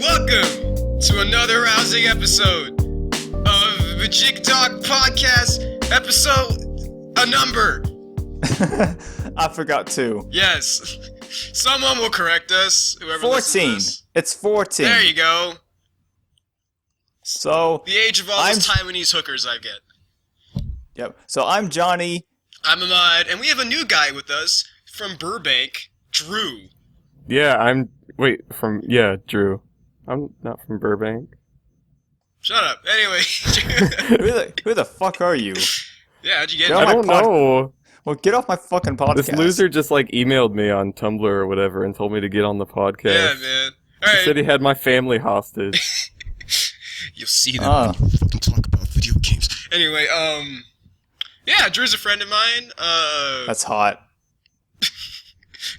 welcome to another rousing episode of Mijigadog Podcast, episode a number. I forgot to. Yes. Someone will correct us, whoever 14. listens. It's 14. There you go. So The age of all those Taiwanese hookers I get. Yep. So I'm Johnny. I'm Ahmad, and we have a new guy with us from Burbank, Drew. Yeah, Drew. I'm not from Burbank. Shut up. Anyway. Who the fuck are you? Yeah, how'd you get Get here? I don't know. Well, get off my fucking podcast. This loser just emailed me on Tumblr or whatever and told me to get on the podcast. Yeah, man. Alright. He said he had my family hostage. You'll see them when you fucking talk about video games. Anyway, yeah, Drew's a friend of mine. That's hot.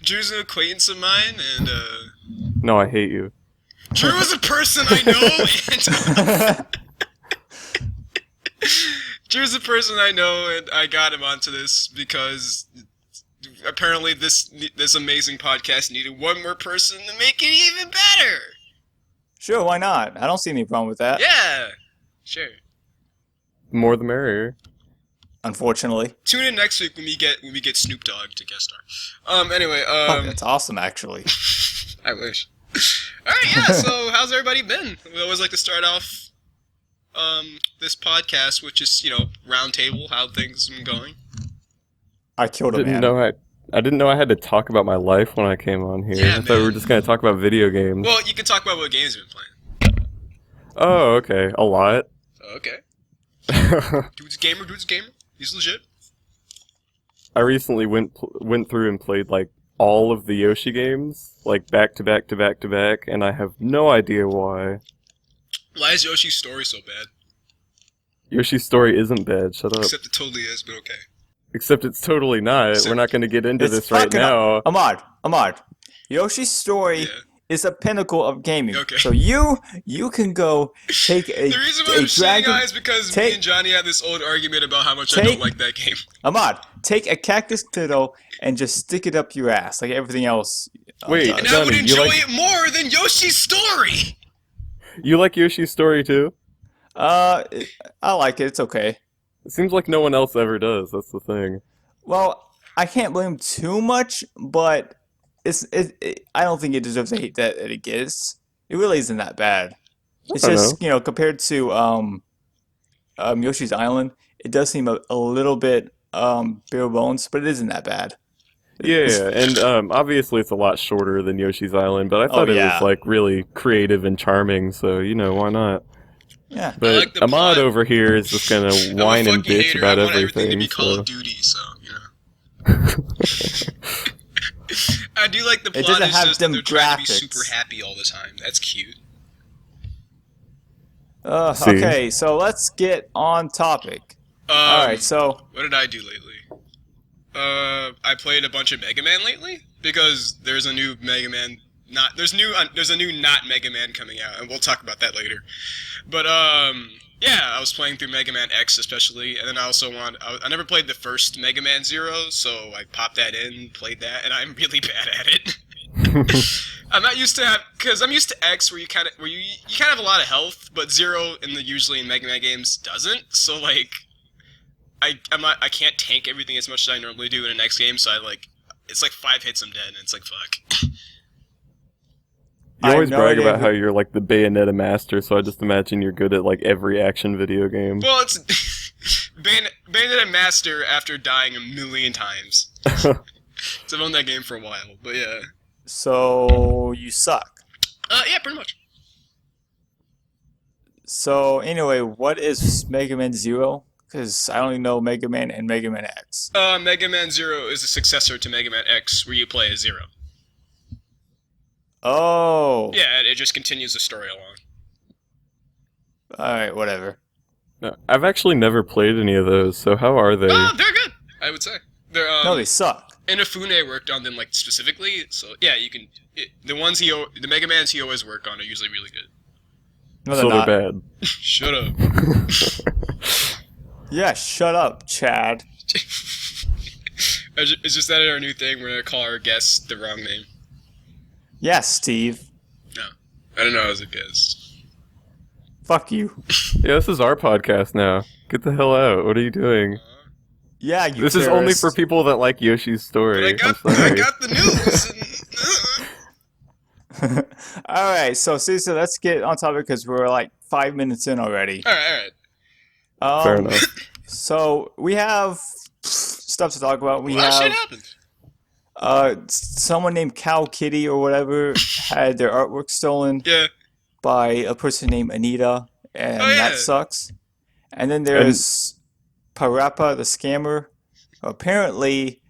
Drew's an acquaintance of mine, and No, I hate you. Drew is a person I know, and Drew's a person I know, and I got him onto this because apparently this amazing podcast needed one more person to make it even better. Sure, why not? I don't see any problem with that. Yeah, sure. More the merrier. Unfortunately. Tune in next week when we get Snoop Dogg to guest star. Anyway, That's awesome, actually. I wish. Alright, yeah, so how's everybody been? We always like to start off this podcast, which is, round table, how things have been going. I killed a man. I didn't know I had to talk about my life when I came on here. Yeah, I thought we were just going to talk about video games. Well, you can talk about what games you've been playing. Oh, okay. A lot. Okay. Dude's a gamer. He's legit. I recently went through and played, all of the Yoshi games, back to back to back to back, and I have no idea why. Why is Yoshi's story so bad? Yoshi's story isn't bad, shut up. Except it totally is, but okay. Except it's totally not. We're not going to get into this right now. Ahmad. Yoshi's story is a pinnacle of gaming. Okay. So you can go take a The reason why I'm saying is because me and Johnny had this old argument about how much I don't like that game. Ahmad, take a cactus fiddle and just stick it up your ass like everything else. Wait, And Johnny, I would enjoy it more than Yoshi's story! You like Yoshi's story too? I like it. It's okay. It seems like no one else ever does. That's the thing. Well, I can't blame him too much, but I don't think it deserves the hate that it gets. It really isn't that bad. It's just, compared to Yoshi's Island, it does seem a little bit bare bones, but it isn't that bad. Yeah, and obviously it's a lot shorter than Yoshi's Island, but I thought it was really creative and charming, so why not? Yeah. But like Ahmad over here is just gonna whine and bitch about I want everything. To be Call of Duty, so I do like the plot. It doesn't is have just that them they're trying to be graphics. super happy all the time. That's cute. Okay, so let's get on topic. Alright, so what did I do lately? I played a bunch of Mega Man lately because there's a new Mega Man. There's a new not Mega Man coming out, and we'll talk about that later. But yeah, I was playing through Mega Man X especially, and then I also I never played the first Mega Man Zero, so I popped that in, played that, and I'm really bad at it. I'm not used to because I'm used to X where you kind of have a lot of health, but Zero usually in Mega Man games doesn't. So I can't tank everything as much as I normally do in an X game, so it's 5 hits I'm dead, and it's fuck. You always brag about how you're the Bayonetta master, so I just imagine you're good at every action video game. Well, it's Bayonetta master after dying a million times. So I've owned that game for a while, but yeah. So you suck. Yeah, pretty much. So anyway, what is Mega Man Zero? Because I only know Mega Man and Mega Man X. Mega Man Zero is a successor to Mega Man X, where you play as Zero. Oh. Yeah, it just continues the story along. Alright, whatever. No, I've actually never played any of those, so how are they? Oh, they're good, I would say. They're No, they suck. Inafune worked on them specifically, so yeah, you can. The Mega Mans he always worked on are usually really good. No, so not. they're bad. Shut up. Yeah, shut up, Chad. It's just that our new thing. We're gonna call our guests the wrong name. Yes, Steve. No. I don't know. I was a guest. Fuck you. Yeah, this is our podcast now. Get the hell out. What are you doing? Yeah, you This is only for people that like Yoshi's story. But I'm sorry. I got the news. All right, so seriously, let's get on topic because we're like 5 minutes in already. All right. Fair enough. So we have stuff to talk about. We Well, that shit have happened. someone named Cow Kitty or whatever had their artwork stolen Yeah. by a person named Anita, and Oh, yeah. that sucks. And then there's Parappa the scammer. Apparently,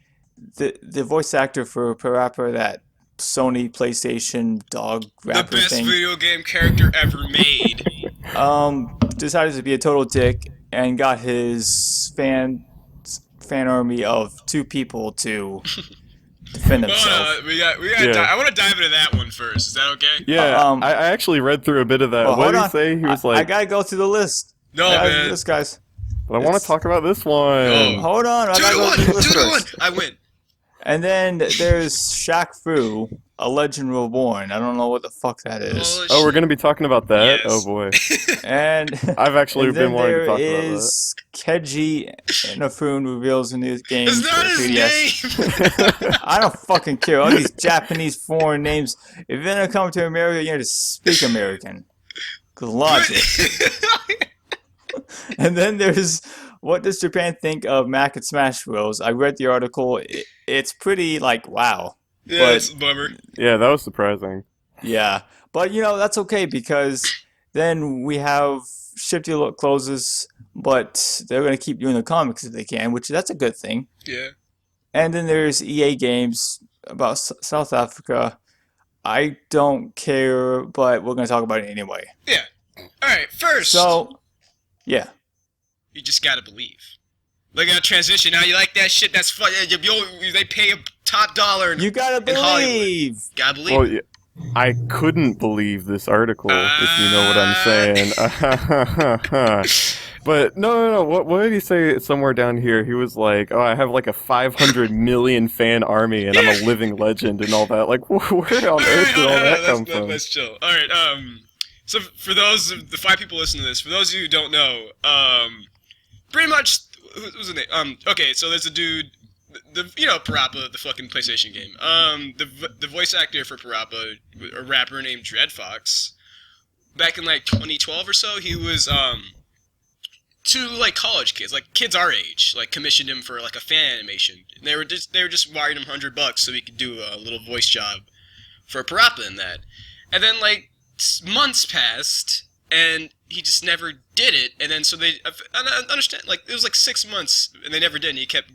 the voice actor for Parappa, that Sony PlayStation dog The rapper best thing, video game character ever made. decided to be a total dick and got his fan army of 2 people to defend himself. We got. Yeah. I want to dive into that one first. Is that okay? Yeah, I I actually read through a bit of that. Well, What hold did he on. say? He was I like, gotta go through the list. No, I gotta do man. this, guys. but I want it's- to talk about this one. No. Hold on, I Do gotta the go one. through the list Do the one. first. I win. And then there's Shaq Fu, A Legend Reborn. I don't know what the fuck that is. Holy Oh, we're shit. gonna be talking about that? Yes. Oh boy. And I've actually and been then wanting to there talk about that. is Keiji Inafune reveals a new game It's for not his 3DS. name. I don't fucking care. All these Japanese foreign names. If you're gonna come to America, you're gonna speak American. Good logic. And then there's what does Japan think of Mac and Smash Bros? I read the article. It's pretty like wow. Yeah, it's a bummer. Yeah, that was surprising. Yeah, but that's okay because then we have Shifty Look closes, but they're gonna keep doing the comics if they can, which that's a good thing. Yeah. And then there's EA games about South Africa. I don't care, but we're gonna talk about it anyway. Yeah. All right. First, So, yeah. you just gotta believe. Look at that transition. Now you like that shit? That's fun. They pay a top dollar. You gotta in Hollywood. believe. Gotta believe. Well, yeah, I couldn't believe this article, if you know what I'm saying. But no. What did he say somewhere down here? He was like, "Oh, I have like a 500 million fan army, and I'm a living legend, and all that." Like, where on earth did all that come from? Let's chill. All right. So for the 5 people listening to this, for those of you who don't know, pretty much, who's the name? Okay, so there's a dude, Parappa, the fucking PlayStation game. The voice actor for Parappa, a rapper named Dreadfox, back in like 2012 or so, he was 2 like college kids, like kids our age, like commissioned him for like a fan animation. And they were just wired him $100 so he could do a little voice job for Parappa in that. And then like months passed, and he just never did it. And then so I understand, like it was like 6 months, and they never did. And he kept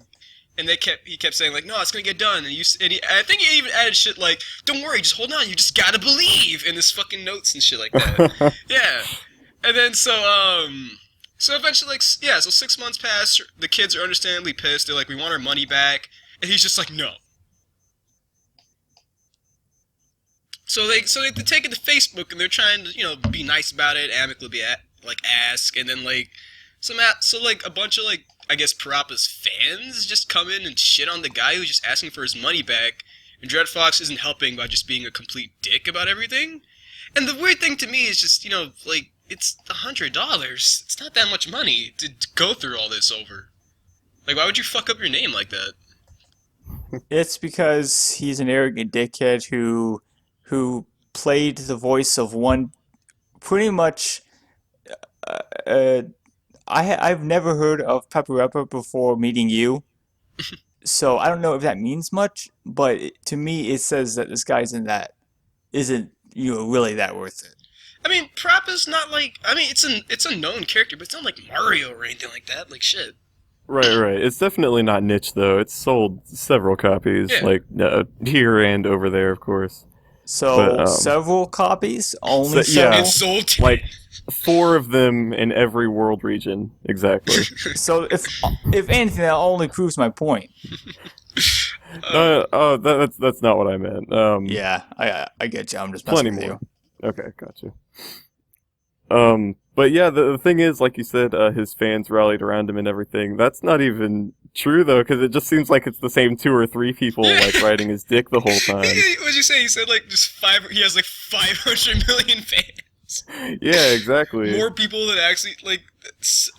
saying like, no, it's gonna get done. I think he even added shit like, don't worry, just hold on, you just gotta believe in his fucking notes and shit like that. Yeah. And then so eventually, like, yeah, so 6 months pass, the kids are understandably pissed, they're like, we want our money back, and he's just like, no. So they take it to Facebook, and they're trying to, be nice about it, amicably, ask, and then, like, a bunch of, like, I guess Parappa's fans just come in and shit on the guy who's just asking for his money back, and Dreadfox isn't helping by just being a complete dick about everything. And the weird thing to me is just, like, it's $100. It's not that much money to go through all this over. Like, why would you fuck up your name like that? It's because he's an arrogant dickhead who played the voice of one pretty much. I've never heard of Pepperappa before meeting you, so I don't know if that means much. But to me, it says that this guy's isn't really that worth it. I mean, Parappa's not like... I mean, it's a known character, but it's not like Mario or anything like that. Like, shit. Right. It's definitely not niche though. It's sold several copies, Yeah. like here and over there, of course. So But, several copies, only So- yeah. several. It's sold to... Like 4 of them in every world region, exactly. So if anything, that only proves my point. That's not what I meant. Yeah, I get you. I'm just Plenty messing with more. you. Okay, gotcha. But yeah, the thing is, like you said, his fans rallied around him and everything. That's not even true though, because it just seems like it's the same 2 or 3 people Yeah. like riding his dick the whole time. What'd you say? He said like just he has like 500 million fans. Yeah, exactly. More people that actually like.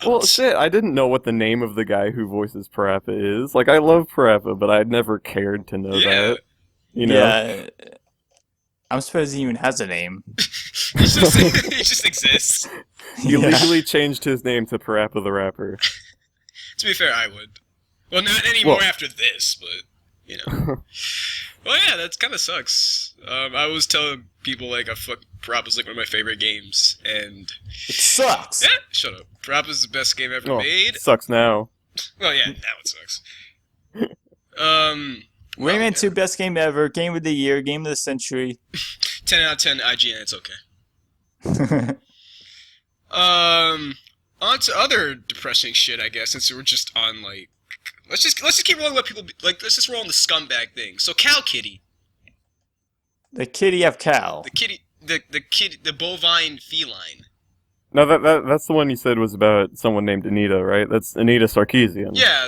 Well, shit, I didn't know what the name of the guy who voices Parappa is. Like, I love Parappa, but I'd never cared to know Yeah. that. You know? Yeah. I'm surprised he even has a name. he just exists. He legally changed his name to Parappa the Rapper. To be fair, I would. Well, not anymore Well- after this, but you know. Well, yeah, that kind of sucks. I always tell people like Parappa's like one of my favorite games, and It sucks. yeah, shut up. Parappa's the best game ever Oh, made. sucks now. Well, yeah, now it sucks. Rayman 2, best game ever. Game of the year. Game of the century. 10 out of 10 IGN. It's okay. On to other depressing shit, I guess. Since we're just on like, let's just keep rolling. What people like. Let's just roll on the scumbag thing. So Cow Kitty, The kitty of Cal. the bovine feline. No, that's the one you said was about someone named Anita, right? That's Anita Sarkeesian. Yeah,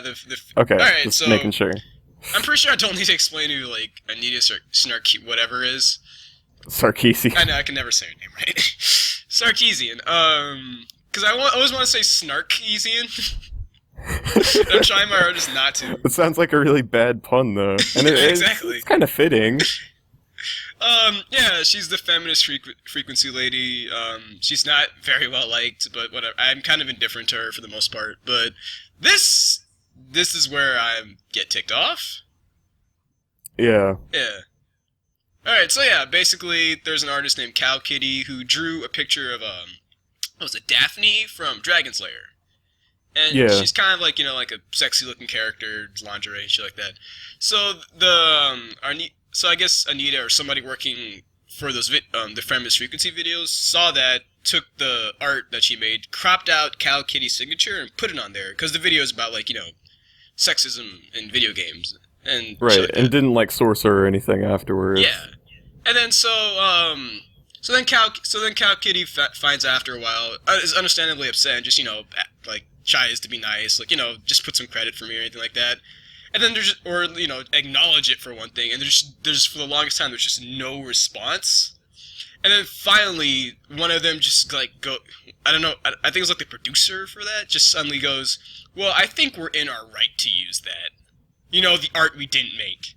Okay, All right, just so making sure. I'm pretty sure I don't need to explain who like Anita Snark whatever is. Sarkeesian. I know I can never say her name right. Sarkeesian. Because I always want to say Snarkeesian. I'm trying my hardest not to. It sounds like a really bad pun, though. And Exactly. it's kind of fitting. Yeah, she's the feminist frequency lady. She's not very well liked, but whatever. I'm kind of indifferent to her for the most part. But this is where I get ticked off. Yeah. Yeah. Alright, so yeah, basically, there's an artist named Cow Kitty who drew a picture of, what was it, Daphne from Dragon Slayer. And Yeah. she's kind of like, you know, like a sexy-looking character, lingerie and shit like that. So, so I guess Anita or somebody working for those, the feminist frequency videos saw that, took the art that she made, cropped out Cow Kitty's signature, and put it on there. Because the video is about, like, you know, sexism in video games. And Right, shit like and that. didn't like source her or anything afterwards. Yeah, and then so then Cow Kitty finds out after a while is understandably upset and just like tries to be nice, like just put some credit for me or anything like that, and then there's acknowledge it for one thing, and there's for the longest time there's just no response, and then finally one of them just like I don't know, I think it was like the producer for that just suddenly goes, well, I think we're in our right to use that. The art we didn't make.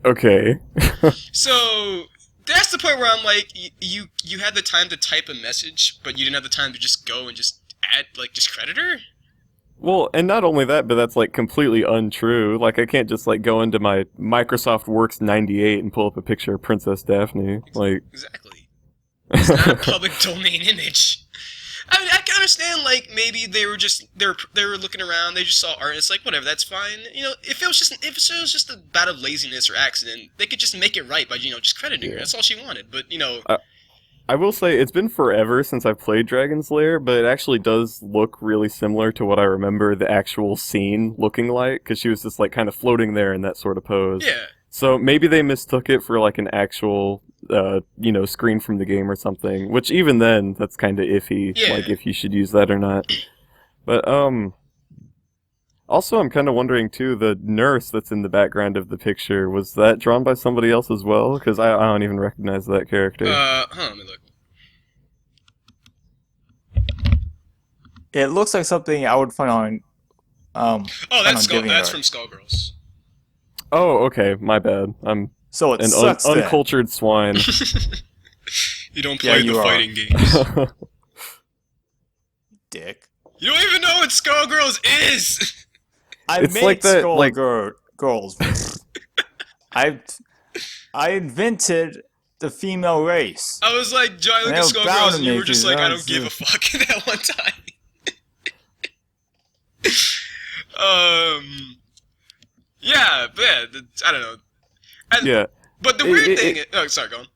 Okay. So that's the point where I'm like, you had the time to type a message, but you didn't have the time to just go and just add, like, just credit her? Well, and not only that, but that's like completely untrue. Like, I can't just like go into my Microsoft Works 98 and pull up a picture of Princess Daphne. Like, Exactly. It's not a public domain image. I mean, I can understand, like, maybe they were looking around, they just saw art, and it's like, whatever, that's fine. If it was just a bout of laziness or accident, they could just make it right by, just crediting her. That's all she wanted. But, I will say it's been forever since I've played Dragon's Lair, but it actually does look really similar to what I remember the actual scene looking like, because she was just like kind of floating there in that sort of pose. yeah. So maybe they mistook it for like an actual, screen from the game or something. Which even then, that's kind of iffy. Yeah. Like if you should use that or not. But also I'm kind of wondering too. The nurse that's in the background of the picture, was that drawn by somebody else as well? Because I don't even recognize that character. Let me look. It looks like something I would find on. Oh, that's DeviantArt. from Skullgirls. Oh, okay. My bad. I'm So it an sucks then. uncultured swine. You don't Yeah, play you the are. fighting games. Dick. You don't even know what Skullgirls is! I It's made like that, skull like- girls. I invented the female race. I was like, John, look They're at bound Skullgirls, to and you were make just it, like, I don't that's give a it. fuck that one time. Yeah, but yeah, I don't know. Yeah. But the weird thing oh, sorry, go on.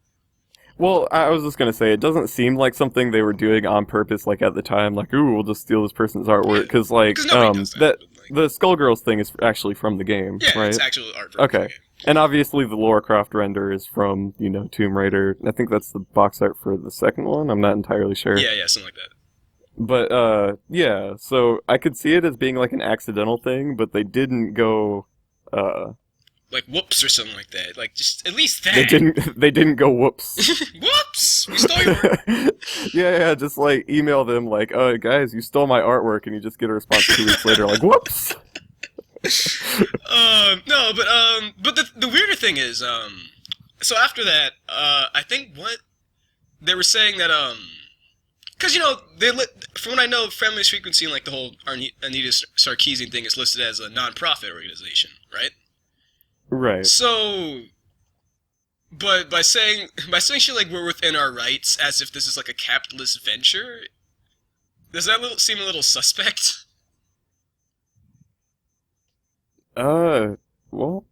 Well, I was just gonna say, it doesn't seem like something they were doing on purpose, like at the time, like, ooh, we'll just steal this person's artwork, because, like, 'Cause nobody does that, but, like- the Skullgirls thing is actually from the game, Yeah, right? it's actual art. From Okay. the game. And obviously the Lara Croft render is from, Tomb Raider. I think that's the box art for the second one, I'm not entirely sure. Yeah, something like that. But yeah, so I could see it as being like an accidental thing, but they didn't go uh Like whoops or something like that. Like just at least that. they didn't go whoops. Whoops! We stole your work. Yeah, just like email them like, guys, you stole my artwork, and you just get a response 2 weeks later like, whoops. But the weirder thing is, so after that, I think what they were saying that, because from what I know, Family's Frequency and like the whole Anita Sarkeesian thing is listed as a non-profit organization, right? Right. So, but by saying shit like we're within our rights, as if this is like a capitalist venture, does that seem a little suspect? Well,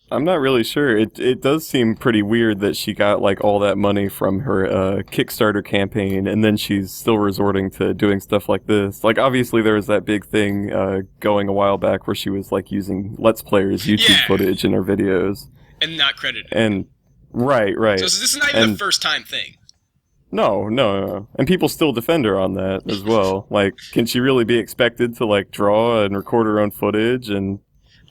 I'm not really sure. It does seem pretty weird that she got like all that money from her Kickstarter campaign, and then she's still resorting to doing stuff like this. Like, obviously, there was that big thing going a while back where she was like using Let's Players YouTube footage in her videos, and not credited. And right. So this is not even a first time thing. No. And people still defend her on that as well. Like, can she really be expected to like draw and record her own footage and?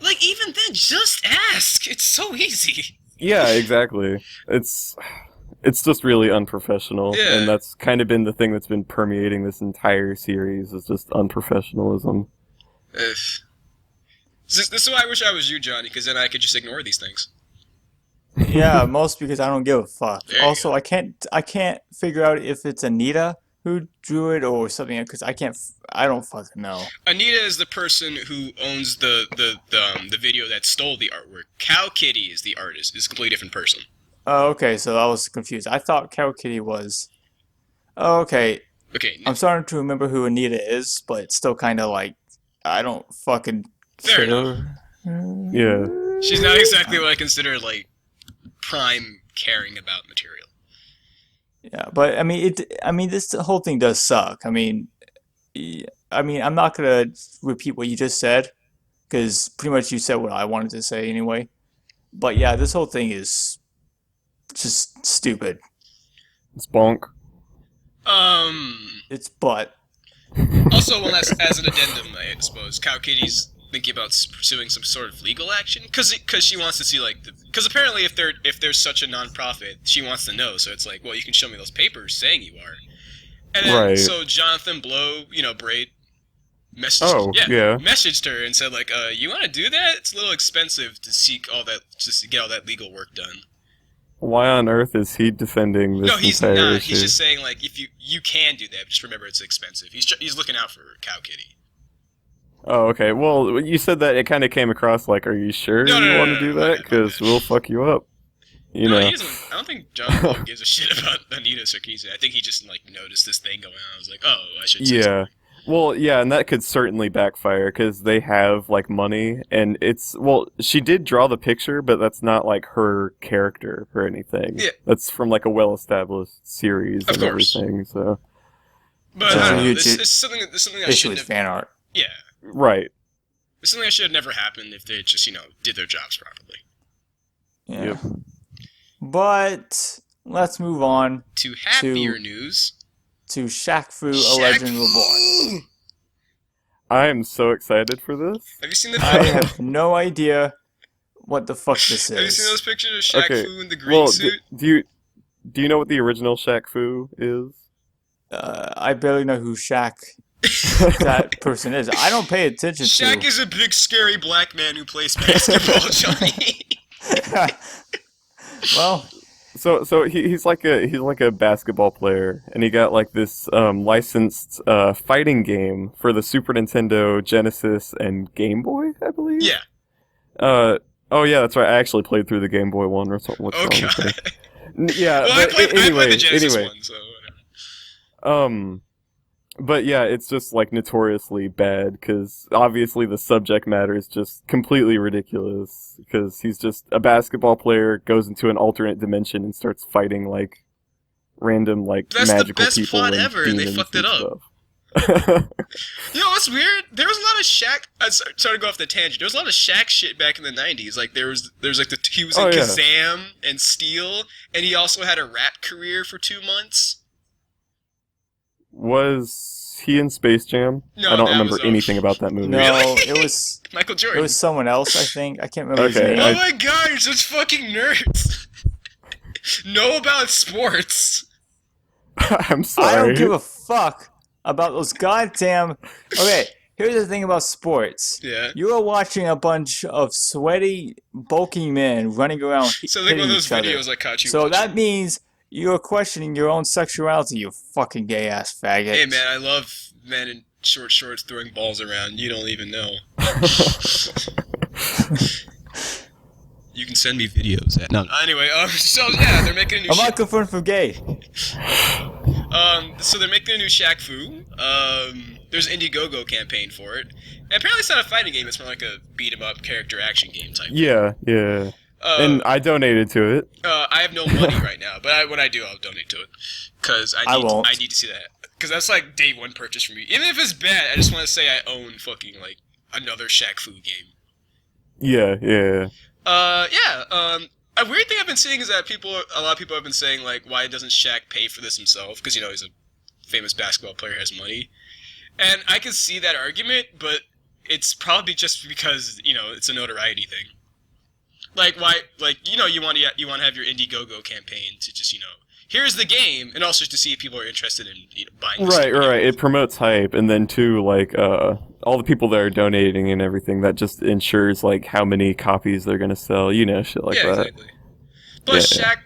Like, even then, just ask. It's so easy. Yeah, exactly. It's just really unprofessional, and that's kind of been the thing that's been permeating this entire series, is just unprofessionalism. This is why I wish I was you, Johnny, because then I could just ignore these things. Yeah, mostly because I don't give a fuck. Also, I can't figure out if it's Anita who drew it or something, because I don't fucking know. Anita is the person who owns the video that stole the artwork. Cow Kitty is the artist. Is a completely different person. Oh, okay, so I was confused. I thought Cow Kitty was. Oh, okay. Okay. I'm starting to remember who Anita is, but it's still kind of like I don't fucking Fair care. enough. Yeah. She's not exactly what I consider like prime caring about material. Yeah, but I mean, this whole thing does suck. I mean, I'm not gonna repeat what you just said, because pretty much you said what I wanted to say anyway. But yeah, this whole thing is just stupid. It's bonk. It's butt. Also, well, as an addendum, I suppose, Cow Kitty's thinking about pursuing some sort of legal action because she wants to see like because apparently if there's such a non-profit, she wants to know. So it's like, well, you can show me those papers saying you are. And then so Jonathan Blow, Braid, messaged her and said like, you want to do that? It's a little expensive to seek all that, just to get all that legal work done. Why on earth is he defending this? No, he's entire not. issue? He's just saying like, if you can do that, but just remember it's expensive. He's looking out for Cow Kitty. Oh, okay. Well, you said that it kind of came across like, are you sure you want to do that? Because we'll fuck you up. You know. He doesn't, I don't think John Blow gives a shit about Anita Sarkeesian. I think he just like noticed this thing going on. I was like, oh, I should say something. Well, yeah, and that could certainly backfire because they have like money, and she did draw the picture, but that's not like her character or anything. Yeah, that's from like a well-established series of and course. Everything. So, but I don't know. It's something I should have. Fan art. Yeah. Right. It's something that should have never happened if they just did their jobs properly. Yeah. Yep. But let's move on to happier news. To Shaq Fu, A Legend Reborn. I am so excited for this. Have you seen the I have no idea what the fuck this is. Have you seen those pictures of Shaq Fu in the green suit? Do you know what the original Shaq Fu is? I barely know who Shaq that person is. I don't pay attention to. Shaq is a big scary black man who plays basketball, Johnny. Well, so he's like a basketball player, and he got like this licensed fighting game for the Super Nintendo, Genesis, and Game Boy, I believe. Yeah. Oh yeah, that's right. I actually played through the Game Boy one or something. Oh god. Yeah. Well, I played the Genesis one, so whatever. But yeah, it's just like notoriously bad because obviously the subject matter is just completely ridiculous because he's just a basketball player, goes into an alternate dimension and starts fighting like random like magical people. That's the best plot ever, and they fucked it up. You know what's weird? There was a lot of Shaq. Sorry to go off the tangent. There was a lot of Shaq shit back in the '90s. Like there was like he was in Kazam and Steel, and he also had a rap career for 2 months. Was he in Space Jam? No, I don't that remember was, anything about that movie. No, Really? it was Michael it Jordan. was someone else. I think I can't remember his Okay, name. Oh my god, you're such fucking nerds. Know about sports. I'm I sorry. don't give a fuck about those goddamn. Okay, here's the thing about sports. Yeah. You are watching a bunch of sweaty, bulky men running around So like hitting one of those each other. videos I caught you So watching. that means you're questioning your own sexuality, you fucking gay ass faggot. Hey man, I love men in short shorts throwing balls around. You don't even know. You can send me videos at no. Anyway, so yeah, they're making a new. I'm not confirmed for gay. So they're making a new Shaq Fu. There's an Indiegogo campaign for it. And apparently it's not a fighting game. It's more like a beat 'em up character action game type. Yeah. And I donated to it. I have no money right now, but when I do, I'll donate to it because I won't. I need to see that because that's like day one purchase for me. Even if it's bad, I just want to say I own fucking like another Shaq Fu game. Yeah. A weird thing I've been seeing is that a lot of people have been saying like, why doesn't Shaq pay for this himself? Because he's a famous basketball player, has money, and I can see that argument, but it's probably just because it's a notoriety thing. Like why? Like you want to have your Indiegogo campaign to just here's the game, and also to see if people are interested in buying. Right. It promotes hype, and then too, like all the people that are donating and everything, that just ensures like how many copies they're gonna sell. Shit like that. Exactly. Plus, Shaq,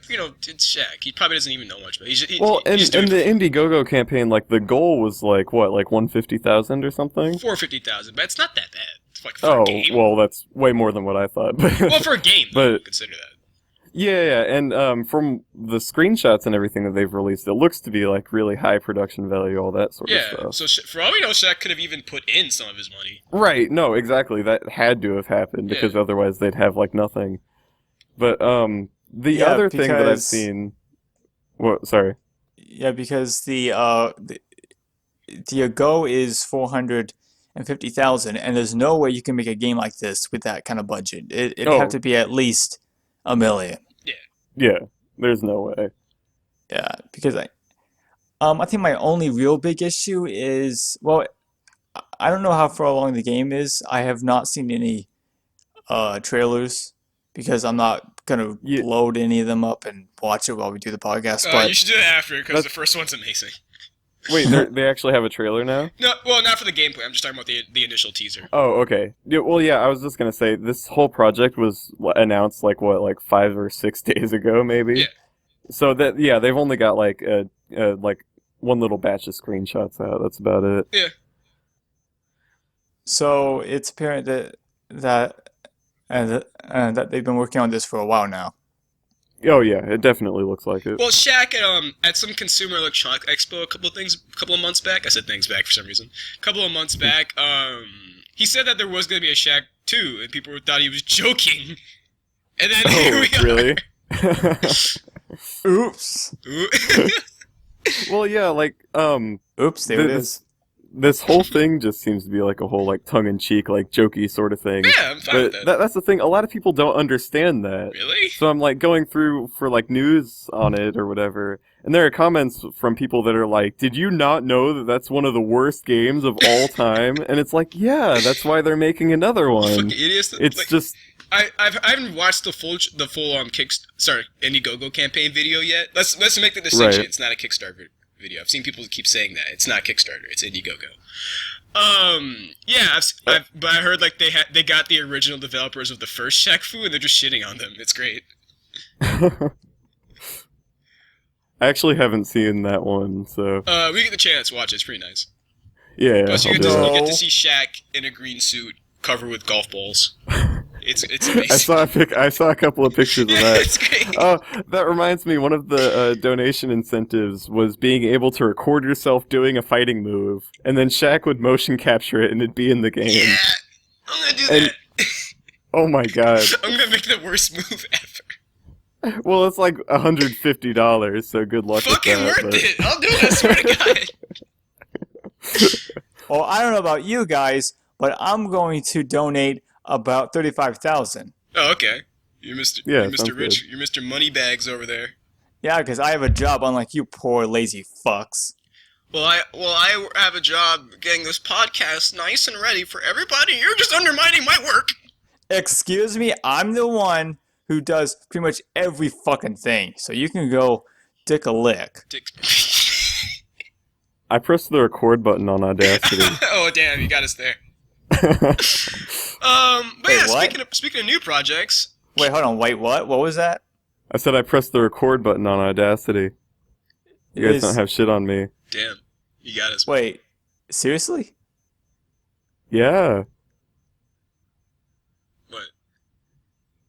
it's Shaq. He probably doesn't even know much, but he's And doing the Indiegogo campaign, like the goal was like what, like 150,000 or something. 450,000, but it's not that bad. It's like for a game. Well, that's way more than what I thought. Well, for a game, but consider that. Yeah, and from the screenshots and everything that they've released, it looks to be like really high production value, all that sort of stuff. So for all we know, Shaq could have even put in some of his money. Right, no, exactly. That had to have happened because otherwise they'd have like nothing. But the other thing that I've seen, sorry. Yeah, because the Go is 450,000, and there's no way you can make a game like this with that kind of budget. It'd have to be at least $1 million. Yeah, there's no way. Yeah, because I think my only real big issue is, well, I don't know how far along the game is. I have not seen any trailers because I'm not gonna load any of them up and watch it while we do the podcast. But you should do it after because the first one's amazing. Wait, they actually have a trailer now? No, well, not for the gameplay. I'm just talking about the initial teaser. Oh, okay. Yeah, well, I was just gonna say this whole project was announced like 5 or 6 days ago, maybe. Yeah. So they've only got like one little batch of screenshots out. That's about it. Yeah. So it's apparent that they've been working on this for a while now. Oh yeah, it definitely looks like it. Well, Shaq at some Consumer Electronic Expo a couple of months back. I said things back for some reason. A couple of months back, he said that there was going to be a Shaq 2, and people thought he was joking. And then here we are. Really? Oops. Well, yeah, like Oops, there it is. This whole thing just seems to be like a whole like tongue-in-cheek, like jokey sort of thing. Yeah, I'm fine with that. That's the thing. A lot of people don't understand that. Really? So I'm like going through for like news on it or whatever, and there are comments from people that are like, "Did you not know that that's one of the worst games of all time?" And it's like, yeah, that's why they're making another one. Fucking idiots. It's like, just. I haven't watched the full Indiegogo campaign video yet. Let's make the distinction. Right. It's not a Kickstarter video. I've seen people keep saying that it's not Kickstarter. It's Indiegogo. But I heard like they got the original developers of the first Shaq Fu and they're just shitting on them. It's great. I actually haven't seen that one, so. We get the chance. Watch it. It's pretty nice. Yeah. Plus, you I'll get do it. to see Shaq in a green suit covered with golf balls. It's amazing. I saw a couple of pictures of that. It's great. Oh, that reminds me. One of the donation incentives was being able to record yourself doing a fighting move, and then Shaq would motion capture it, and it'd be in the game. Yeah, I'm gonna do that. Oh my god. I'm gonna make the worst move ever. Well, it's like $150, so good luck Fucking with that. worth it. I'll do it. I swear to God. Well, I don't know about you guys, but I'm going to donate about 35,000. Oh, okay. You're Mr. Yeah, you're Mr. sounds Rich. good. You're Mr. Moneybags over there. Yeah, because I have a job, unlike you poor lazy fucks. I have a job getting this podcast nice and ready for everybody. You're just undermining my work. Excuse me, I'm the one who does pretty much every fucking thing. So you can go dick a lick. Dick. I pressed the record button on Audacity. Oh damn, you got us there. But Wait, yeah, what? speaking of new projects. Wait, hold on. Wait, what? What was that? I said I pressed the record button on Audacity. You guys don't have shit on me. Damn, you got us. Wait, seriously? Yeah.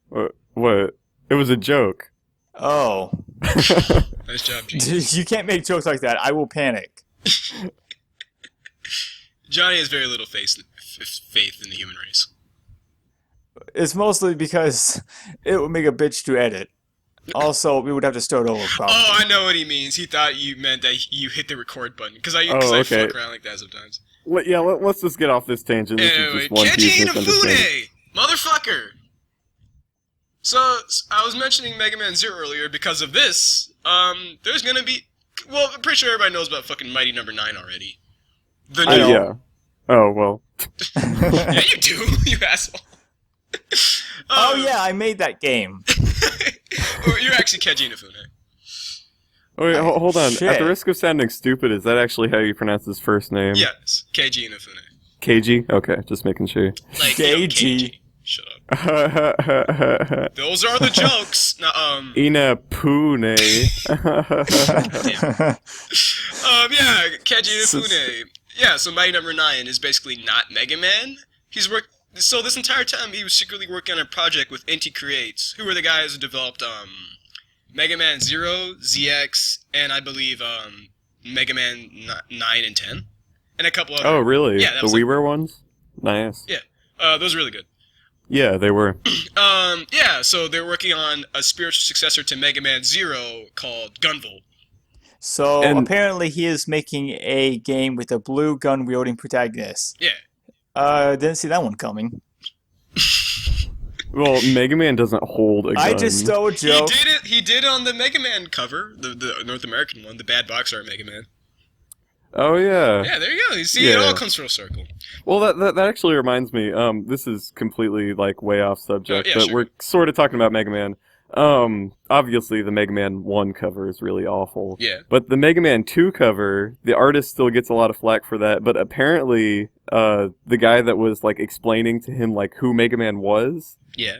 What? What? It was a joke. Oh. Nice job, Gene. You can't make jokes like that. I will panic. Johnny has very little faith in the human race. It's mostly because it would make a bitch to edit. Also, we would have to start over, probably. Oh, I know what he means. He thought you meant that you hit the record button. Because I okay. fuck around like that sometimes. Let's just get off this tangent. This Anyway, is just one piece Keiji misunderstanding. Inafune! Motherfucker! So, I was mentioning Mega Man Zero earlier because of this. There's gonna be... Well, I'm pretty sure everybody knows about fucking Mighty Number 9 already. The I new... know. Yeah. Oh, well. Yeah, you do, you asshole. Oh yeah, I made that game. You're actually Keiji Inafune. Oh, wait, hold on. Shit. At the risk of sounding stupid, is that actually how you pronounce his first name? Yes, Keiji Inafune. KG? Okay, just making sure. Like, Keiji. Shut up. Those are the jokes. No, Inafune. yeah, Keiji Inafune. Yeah, so Mighty Number 9 is basically not Mega Man. So this entire time he was secretly working on a project with Inti Creates, who were the guys who developed Mega Man 0, ZX, and I believe Mega Man 9 and 10, and a couple other. Oh, really? Yeah, that the was like- WiiWare ones? Nice. Yeah, those are really good. Yeah, they were. Yeah, so they're working on a spiritual successor to Mega Man 0 called Gunvolt. So And- apparently he is making a game with a blue gun-wielding protagonist. Yeah. Didn't see that one coming. Well, Mega Man doesn't hold a gun. I just stole a joke. He did on the Mega Man cover, the North American one, the bad box art Mega Man. Oh, yeah. Yeah, there you go. You see, it Yeah. all comes full circle. Well, that actually reminds me. This is completely like way off subject, yeah, but sure. we're sort of talking about Mega Man. Obviously the Mega Man 1 cover is really awful. Yeah. But the Mega Man 2 cover, the artist still gets a lot of flack for that, but apparently the guy that was like explaining to him like who Mega Man was, Yeah.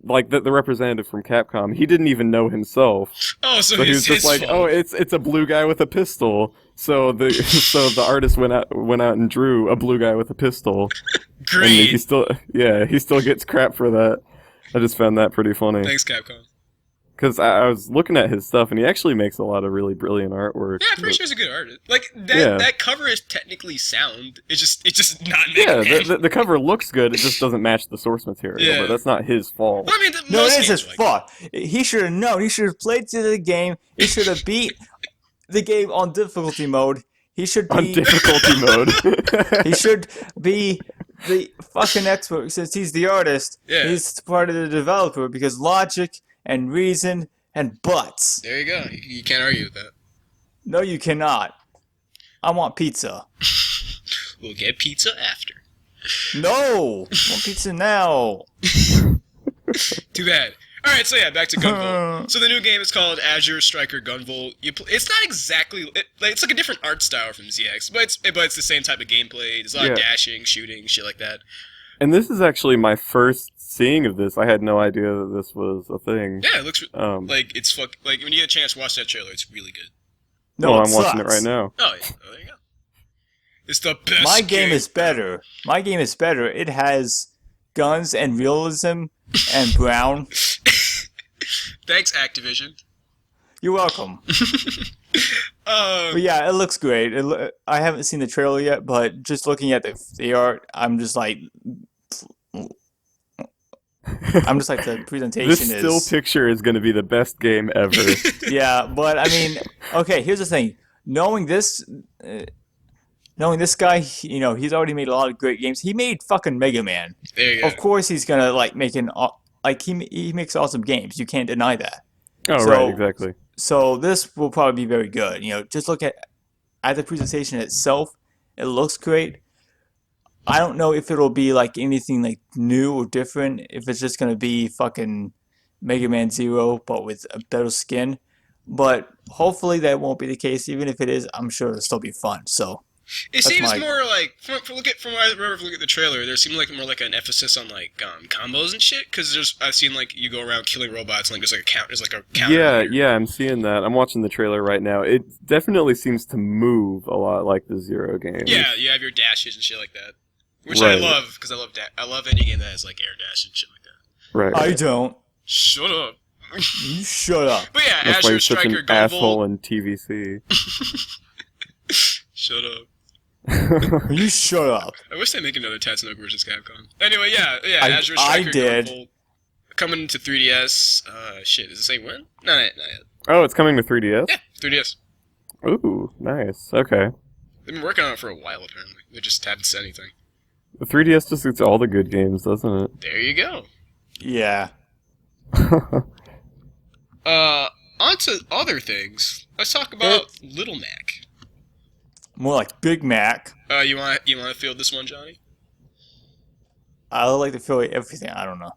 like the representative from Capcom, he didn't even know himself. Oh, so So he was it's just his like, fault. "Oh, it's a blue guy with a pistol." So the artist went out and drew a blue guy with a pistol. And he still gets crap for that. I just found that pretty funny. Thanks, Capcom. Because I was looking at his stuff, and he actually makes a lot of really brilliant artwork. Yeah, I'm pretty sure he's a good artist. Like Yeah. that cover is technically sound. It's just not Mega Yeah, Man. the cover looks good. It just doesn't match the source material. Yeah. But that's not his fault. Well, I mean, No, most it is games his are like fault. He should have known. He should have played through the game. He should have beat the game on difficulty mode. He should On be. difficulty mode. He should be the fucking expert since he's the artist. Yeah. He's part of the developer because logic and reason and butts. There you go. You can't argue with that. No, you cannot. I want pizza. We'll get pizza after. No, I want pizza now. Too bad. All right, so yeah, back to Gunvolt. So the new game is called Azure Striker Gunvolt. It's not exactly it's like a different art style from ZX, but it's the same type of gameplay. There's a lot of Yeah. dashing, shooting, shit like that. And this is actually my first seeing of this. I had no idea that this was a thing. Yeah, it looks Like like when you get a chance to watch that trailer, it's really good. No, well, it I'm watching it sucks. right now. Oh yeah, there you go. It's the best. My game is better. My game is better. It has guns and realism and brown. Thanks, Activision. You're welcome. Um, But yeah, it looks great. I haven't seen the trailer yet, but just looking at the art, I'm just like the presentation This is. still picture is going to be the best game ever. Yeah, but I mean, okay. Here's the thing: knowing this guy, he's already made a lot of great games. He made fucking Mega Man. there you go. Of course, he's gonna like he makes awesome games. You can't deny that. Oh, So- right, exactly. So this will probably be very good. Just look at at the presentation itself, it looks great. I don't know if it'll be like anything like new or different. If it's just gonna be fucking Mega Man Zero, but with a better skin. But hopefully that won't be the case. Even if it is, I'm sure it'll still be fun. So It that's seems my more like from what I remember look at the trailer. There seemed like more like an emphasis on like combos and shit. Because I've seen like you go around killing robots and like there's like a counter. Yeah, meter. yeah, I'm seeing that. I'm watching the trailer right now. It definitely seems to move a lot like the Zero game. Yeah, you have your dashes and shit like that, which Right. I love because I love any game that has like air dash and shit like that. Right. I don't. Shut up. You shut up. But yeah, That's why Azure you're such Striker an Go asshole Volt. in TVC. Shut up. You shut up. I wish they'd make another Tatsunoko vs. Capcom. Anyway, yeah, Azure I Striker did. Go Volt coming to 3DS. Shit, does it say when? No, not yet. Oh, it's coming to 3DS? Yeah, 3DS. Ooh, nice. Okay. They've been working on it for a while, apparently. They just haven't said anything. The 3DS just gets all the good games, doesn't it? There you go. Yeah. On to other things. Let's talk about Little Mac. More like Big Mac. You want to field this one, Johnny? I like to feel everything. I don't know.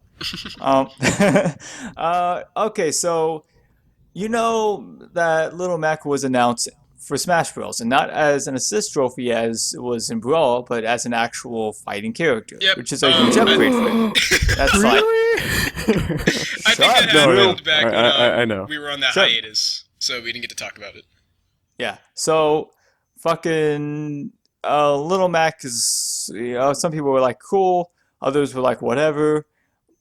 Okay, so you know that Little Mac was announced for Smash Bros. And not as an assist trophy as it was in Brawl, but as an actual fighting character, Yep. which is a huge upgrade for him. That's like, I think that No, happened back when I know. we were on that Sure. hiatus, so we didn't get to talk about it. yeah. So fucking Little Mac is, some people were like cool, others were like whatever.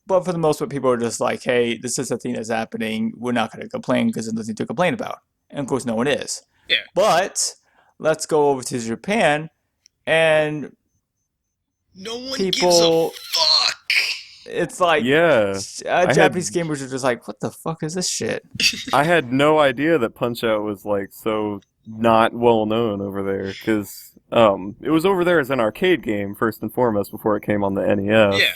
But for the most part, people are just like, hey, this is a thing that's happening. We're not going to complain because there's nothing to complain about. And of course, no one is. Yeah. But let's go over to Japan, and No one People- gives a fuck. it's like Yeah. Japanese gamers are just like, what the fuck is this shit? I had no idea that Punch-Out was, like, so not well known over there, because it was over there as an arcade game, first and foremost, before it came on the NES. Yeah.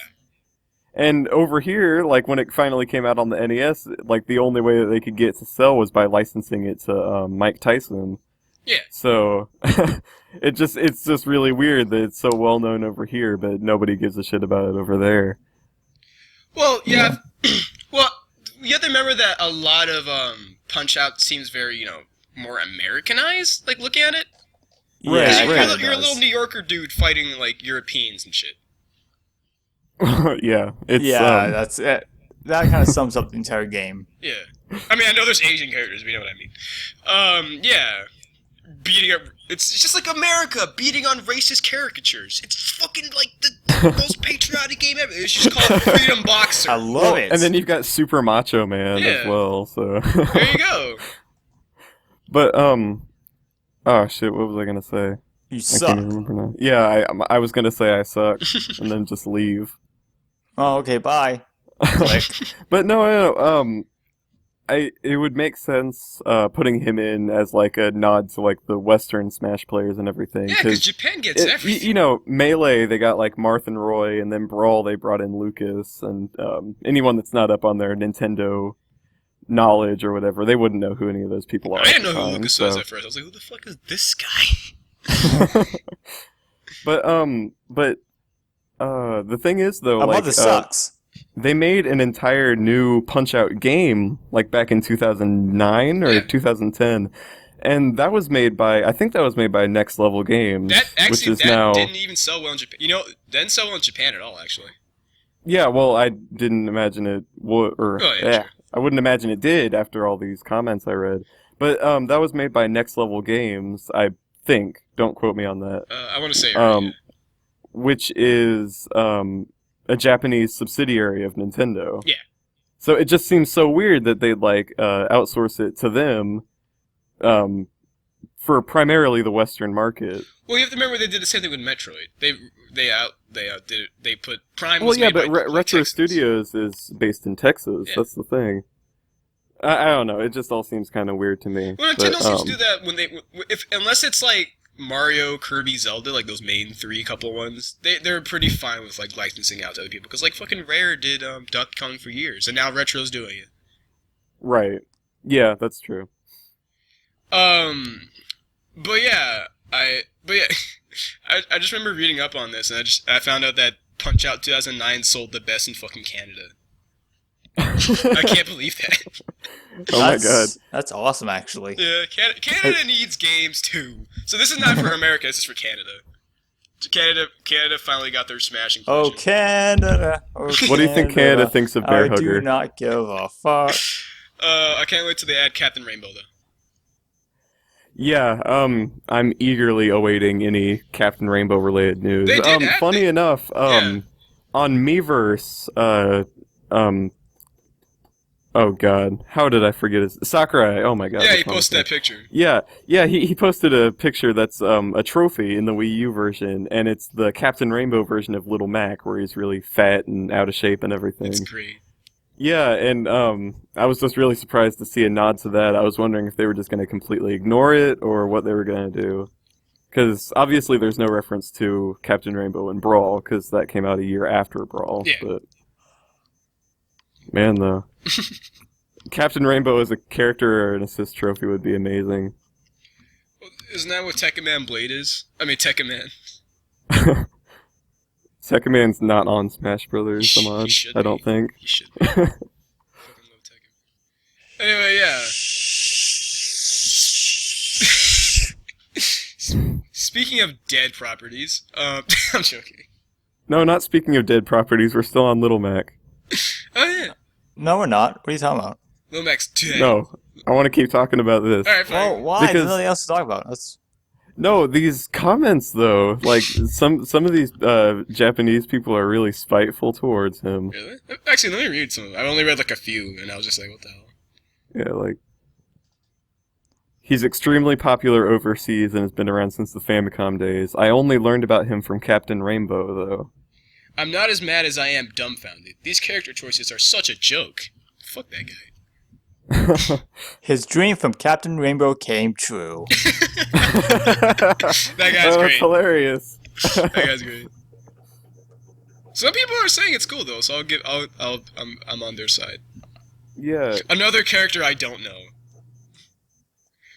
And over here, like, when it finally came out on the NES, like, the only way that they could get it to sell was by licensing it to Mike Tyson. Yeah. So, it's just really weird that it's so well known over here, but nobody gives a shit about it over there. Well, yeah. Well, you have to remember that a lot of Punch Out seems very, more Americanized. Like, looking at it. Yeah, Right, it You're, kinda you're a does. little New Yorker dude fighting like Europeans and shit. Yeah, it's Yeah, that's it. That kind of sums up the entire game. Yeah. I mean, I know there's Asian characters, but you know what I mean. Yeah. Beating up. It's just like America beating on racist caricatures. It's fucking like the most patriotic game ever. It's just called Freedom Boxer. I love it. and then you've got Super Macho Man as Yeah. well. So There you go. But oh shit, what was I gonna say? You I suck. can't even remember now. Yeah, I was gonna say I suck and then just leave. Oh, okay, bye. Click. But no, it would make sense putting him in as like a nod to like the Western Smash players and everything. Yeah, because Japan gets everything. You know, Melee they got like Marth and Roy, and then Brawl they brought in Lucas, and anyone that's not up on their Nintendo knowledge or whatever, they wouldn't know who any of those people are. I didn't at know the who time, Lucas so. was at first. I was like, who the fuck is this guy? But the thing is though, My like mother sucks. they made an entire new Punch-Out game like back in 2009 or Yeah. 2010, and that was made by Next Level Games, That which actually is now didn't even sell well in Japan. Didn't sell well in Japan at all, actually. yeah. Well, I didn't imagine it would, or Oh, yeah, sure. I wouldn't imagine it did after all these comments I read. But that was made by Next Level Games, I think. Don't quote me on that. I want to say it right, yeah. Which is a Japanese subsidiary of Nintendo. Yeah. So it just seems so weird that they'd like outsource it to them for primarily the Western market. Well, you have to remember they did the same thing with Metroid. They did it. They put Prime. Well, Was yeah, made but by Retro Texans. Studios is based in Texas. Yeah. That's the thing. I don't know. It just all seems kind of weird to me. Well, but, Nintendo seems to do that when unless it's like Mario, Kirby, Zelda, like those main three couple ones. They're pretty fine with like licensing out to other people because like fucking Rare did Duck Kong for years, and now Retro's doing it. Right. Yeah, that's true. But yeah, I just remember reading up on this, and I found out that Punch Out 2009 sold the best in fucking Canada. I can't believe that. Oh my god. That's awesome, actually. Yeah, Canada needs games too. So this is not for America. This is for Canada. Canada finally got their Smash inclusion. Oh, Canada. Oh, What do you think Canada thinks of Bear I do Hugger? not give a fuck. I can't wait till they add Captain Rainbow though. Yeah, I'm eagerly awaiting any Captain Rainbow related news. They did Funny enough, yeah. on Miiverse, oh god, how did I forget his Sakurai? Oh my god. Yeah, that's he my posted that mistake. picture. Yeah, he posted a picture that's a trophy in the Wii U version, and it's the Captain Rainbow version of Little Mac, where he's really fat and out of shape and everything. It's great. Yeah, and I was just really surprised to see a nod to that. I was wondering if they were just going to completely ignore it or what they were going to do. Because obviously there's no reference to Captain Rainbow in Brawl, because that came out a year after Brawl. Yeah. But man, though, Captain Rainbow as a character or an assist trophy would be amazing. Well, isn't that what Tekken Man Blade is? I mean, Tekken Man. Second Man's not on Smash Brothers, He Samad, should I don't be. think. He should be. Fucking love Tekken. Anyway, yeah. Speaking of dead properties, I'm joking. No, not speaking of dead properties, we're still on Little Mac. Oh yeah, No, we're not. What are you talking about? Lil Mac's dead. No, I want to keep talking about this. All right, fine. Well, why? Because- There's nothing else to talk about. No, these comments though, like some of these Japanese people are really spiteful towards him. Really? Actually, let me read some. I've only read like a few, and I was just like, what the hell? Yeah, like he's extremely popular overseas and has been around since the Famicom days. I only learned about him from Captain Rainbow though. I'm not as mad as I am dumbfounded. These character choices are such a joke. Fuck that guy. His dream from Captain Rainbow came true. That guy's Oh, that's great. hilarious. That guy's great. Some people are saying it's cool though, so I'm on their side. Yeah. Another character I don't know.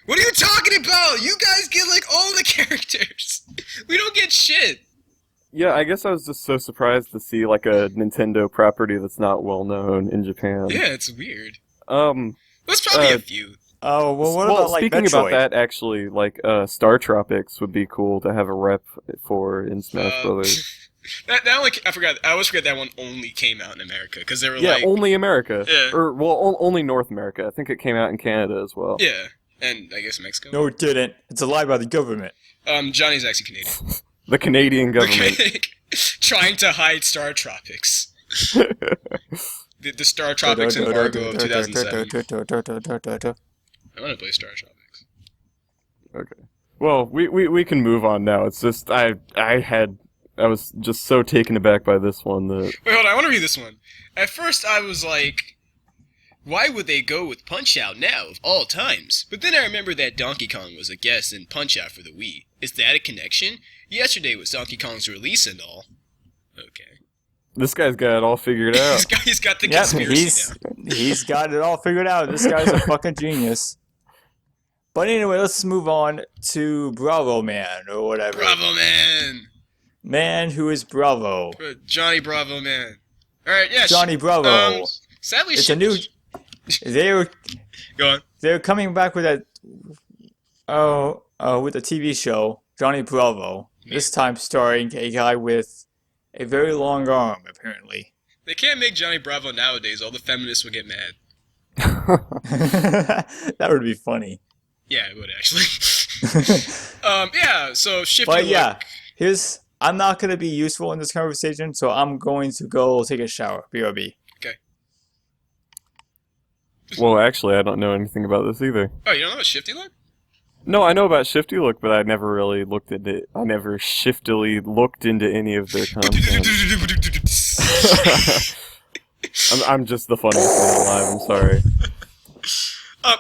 What are you talking about? You guys get like all the characters. We don't get shit. Yeah, I guess I was just so surprised to see like a Nintendo property that's not well known in Japan. Yeah, it's weird. Um, There's probably a few. Oh, well, what about, like, speaking Metroid? about that, actually, like, Star Tropics would be cool to have a rep for in Smash Uh, Brothers. That one, I always forget that one only came out in America because they were Yeah, like, only America. Yeah. Or, well, only North America. I think it came out in Canada as well. yeah, and I guess Mexico. No, it didn't. It's a lie by the government. Johnny's actually Canadian. The Canadian government. Trying to hide Star Tropics. The Star Tropics embargo of 2007. I want to play Star Tropics. Okay. Well, we can move on now. It's just, I was just so taken aback by this one that... Wait, hold on. I want to read this one. At first, I was like, why would they go with Punch-Out now, of all times? But then I remembered that Donkey Kong was a guest in Punch-Out for the Wii. Is that a connection? Yesterday was Donkey Kong's release and all. Okay. This guy's got it all figured out. He's got the Yep, conspiracy down. he's got it all figured out. This guy's a fucking genius. But anyway, let's move on to Bravo Man, or whatever. Bravo Man! Man who is Bravo. Johnny Bravo Man. Alright, yeah. Johnny Bravo. Sadly, It's a new... They're Go on. coming back with that... with a TV show, Johnny Bravo. This time starring a guy with a very long arm, apparently. They can't make Johnny Bravo nowadays. All the feminists would get mad. That would be funny. Yeah, it would actually. Yeah, so Shifty But Look. yeah, I'm not going to be useful in this conversation, so I'm going to go take a shower. BRB. Okay. Well, actually, I don't know anything about this either. Oh, you don't know what Shifty Look? No, I know about Shifty Look, but I never really looked into it. I never shiftily looked into any of their content. I'm just the funniest man alive, I'm sorry.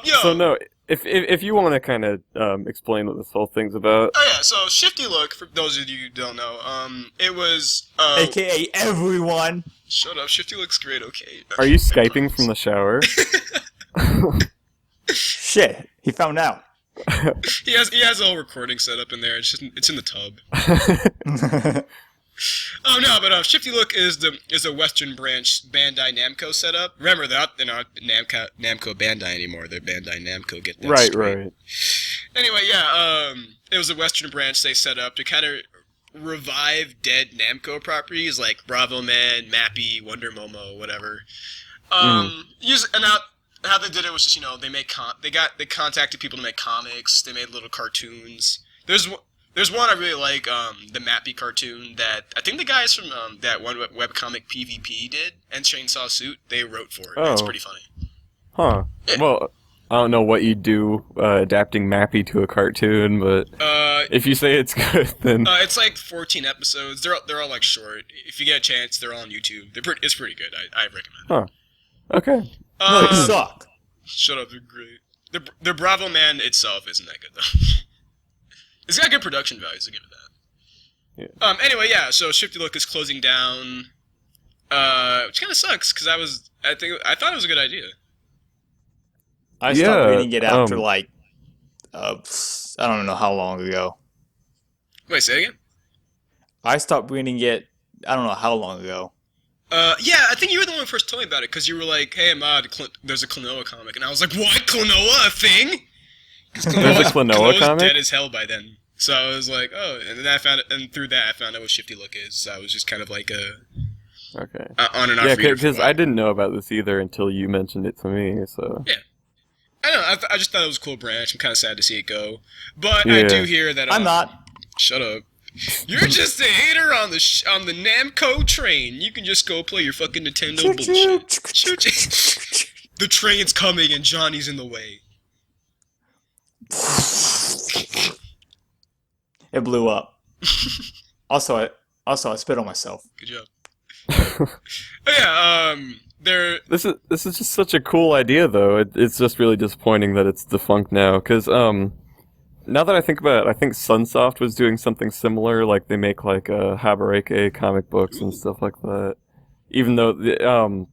Yo. So no, if you want to kind of explain what this whole thing's about. Oh yeah, so Shifty Look, for those of you who don't know, it was AKA everyone. Shut up, Shifty Look's great, okay. Are you Skyping from the shower? Shit, he found out. He has a whole recording set up in there. It's in the tub. Oh no, but Shifty Look is a Western branch Bandai Namco setup. Remember they're not Namco Bandai anymore. They're Bandai Namco. Get that Right, straight. right. Anyway, yeah, it was a Western branch they set up to kind of revive dead Namco properties like Bravo Man, Mappy, Wonder Momo, whatever. How they did it was just they contacted people to make comics. They made little cartoons. There's one I really like, the Mappy cartoon that I think the guys from that one webcomic PvP did, and Chainsaw Suit, they wrote for it. Oh. It's pretty funny. Huh. Yeah. Well, I don't know what you'd do adapting Mappy to a cartoon, but if you say it's good, then... It's like 14 episodes. They're all like short. If you get a chance, they're all on YouTube. It's pretty good. I recommend it. Huh. Okay. No, they suck. Shut up, they're great. The Bravo Man itself isn't that good, though. It's got good production values, I'll give it that. Yeah. Anyway, yeah, so Shifty Look is closing down, which kind of sucks, because I thought it was a good idea. I stopped reading it after I don't know how long ago. Wait, say it again? I stopped reading it, I don't know how long ago. Yeah, I think you were the one who first told me about it, because you were like, hey, Ahmad, there's a Klonoa comic, and I was like, what? Klonoa, a thing? There's a Klonoa comic? Dead as hell by then. So I was like, oh, and then I found it, and through that I found out what Shifty Look is. So I was just kind of like okay. On and off. Yeah, because I didn't know about this either until you mentioned it to me. So yeah, I don't know. I just thought it was a cool branch. I'm kind of sad to see it go, but I do hear that I'm not. Shut up. You're just a hater on the Namco train. You can just go play your fucking Nintendo bullshit. The train's coming and Johnny's in the way. It blew up. Also, I spit on myself. Good job. Yeah, This is just such a cool idea, though. It's just really disappointing that it's defunct now, because now that I think about it, I think Sunsoft was doing something similar, like they make like Habareke comic books and stuff like that. Even though when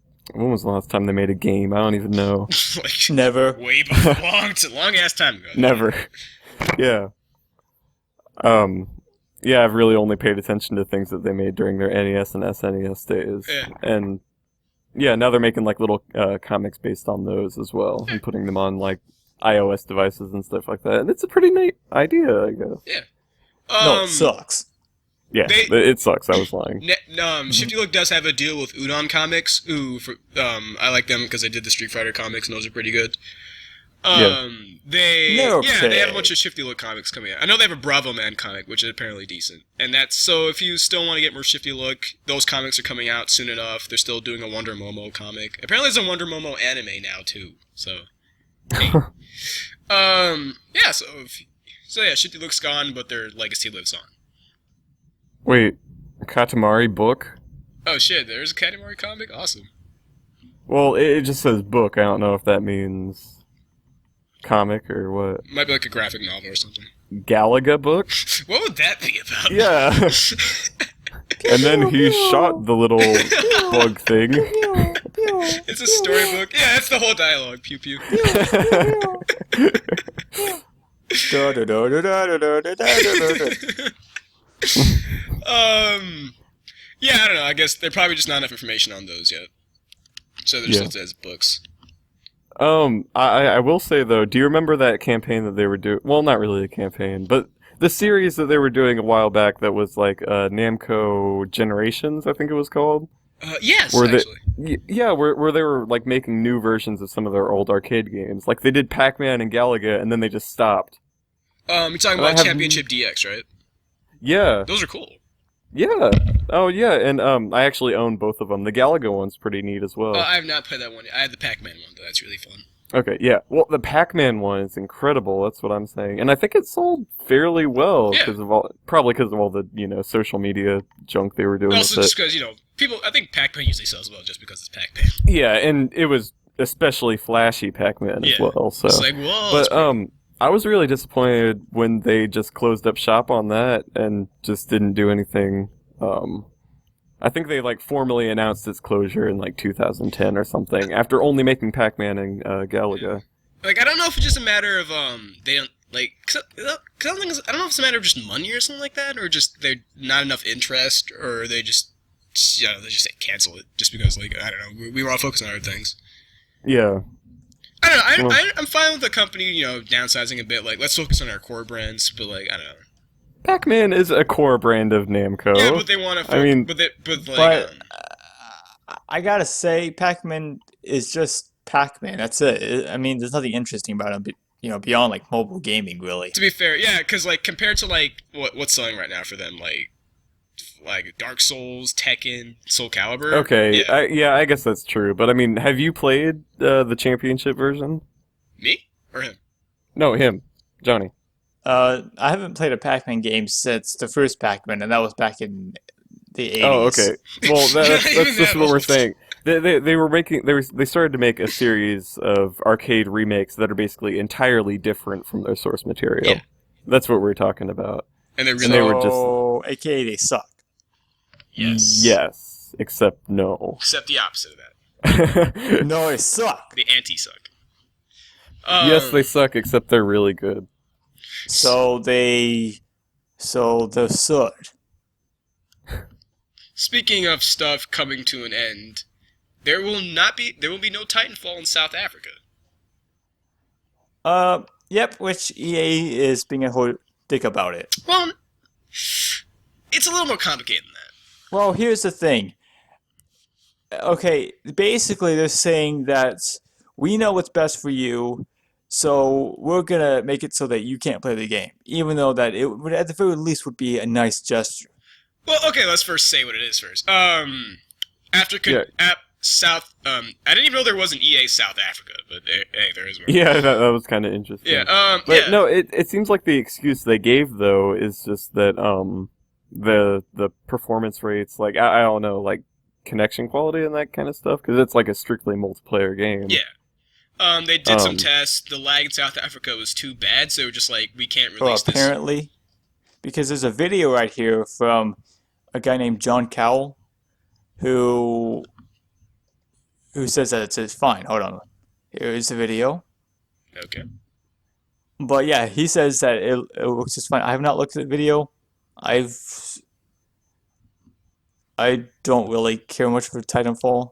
was the last time they made a game? I don't even know. like, Never. Way before, long ass time ago. Never. Yeah. Yeah, I've really only paid attention to things that they made during their NES and SNES days. Yeah. And yeah, now they're making like little comics based on those as well, and putting them on like iOS devices and stuff like that. And it's a pretty neat idea, I guess. Yeah. No, it sucks. Yeah, it sucks. I was lying. Shifty Look does have a deal with Udon Comics. I like them because they did the Street Fighter comics, and those are pretty good. They have a bunch of Shifty Look comics coming out. I know they have a Bravo Man comic, which is apparently decent. And that's so if you still want to get more Shifty Look, those comics are coming out soon enough. They're still doing a Wonder Momo comic. Apparently there's a Wonder Momo anime now too. So hey. Yeah, Shifty Look's gone, but their legacy lives on. Wait, Katamari book? Oh shit, there's a Katamari comic? Awesome. Well, it just says book. I don't know if that means comic or what. Might be like a graphic novel or something. Galaga book? What would that be about? Yeah. And then he shot the little bug thing. It's a storybook. Yeah, that's the whole dialogue. Pew pew. Yeah, I don't know. I guess there's probably just not enough information on those yet. So they're just as books. I will say though, do you remember that campaign that they were doing? Well, not really a campaign, but the series that they were doing a while back that was like Namco Generations, I think it was called. Yes, where actually. Where they were like making new versions of some of their old arcade games. Like they did Pac-Man and Galaga, and then they just stopped. You're talking about Championship DX, right? Yeah. Those are cool. Yeah. Oh, yeah, and I actually own both of them. The Galaga one's pretty neat as well. I have not played that one yet. I have the Pac-Man one, though. That's really fun. Okay, yeah. Well, the Pac-Man one is incredible. That's what I'm saying, and I think it sold fairly well because of all the social media junk they were doing. Also, just because people, I think Pac-Man usually sells well just because it's Pac-Man. Yeah, and it was especially flashy Pac-Man as well. So, it's like whoa. But I was really disappointed when they just closed up shop on that and just didn't do anything. I think they formally announced its closure in 2010 or something after only making Pac-Man and Galaga. I don't know if it's just a matter of they don't. Like, cause I don't think I don't know if it's a matter of just money or something like that, or just they're not enough interest, or they just they just say cancel it just because like I don't know we were all focused on other things. Yeah. I don't know. Well- I'm fine with the company downsizing a bit. Like let's focus on our core brands, but like I don't know. Pac-Man is a core brand of Namco. Yeah, but they want to. I mean- but like. But I gotta say, Pac-Man is just Pac-Man. That's it. I mean, there's nothing interesting about him, beyond like mobile gaming, really. To be fair, yeah, because like compared to like what's selling right now for them, like Dark Souls, Tekken, Soul Calibur. Okay, Yeah. I guess that's true. But I mean, have you played the championship version? Me or him? No, him, Johnny. I haven't played a Pac-Man game since the first Pac-Man, and that was back in the 80s. Oh, okay. Well, that's Even just that what we're old. saying. They were making they started to make a series of arcade remakes that are basically entirely different from their source material. Yeah. That's what we're talking about. And they're And really they were So, aka they suck. yes, Yes, except no. except the opposite of that, No, they suck. the anti-suck. Yes, they suck, except they're really good. So the suck. Speaking of stuff coming to an end, there will be no Titanfall in South Africa. Yep, which EA is being a whole dick about it. Well, it's a little more complicated than that. Well, here's the thing. Okay, basically they're saying that we know what's best for you, so we're gonna make it so that you can't play the game, even though that it would, at the very least, would be a nice gesture. Well, okay, let's first say what it is first. Yeah. South, I didn't even know there was an EA South Africa, but hey, there is one. Yeah, that was kind of interesting. Yeah, But yeah. no, it seems like the excuse they gave though is just that the performance rates, like I don't know, like connection quality and that kind of stuff, because it's like a strictly multiplayer game. Yeah. They did some Um, tests. The lag in South Africa was too bad, so they were just like, we can't Well, release this. apparently, because there's a video right here from a guy named John Cowell, who says that it's fine. Hold on, here's the video. Okay. But yeah, he says that it looks just fine. I have not looked at the video. I don't really care much for Titanfall.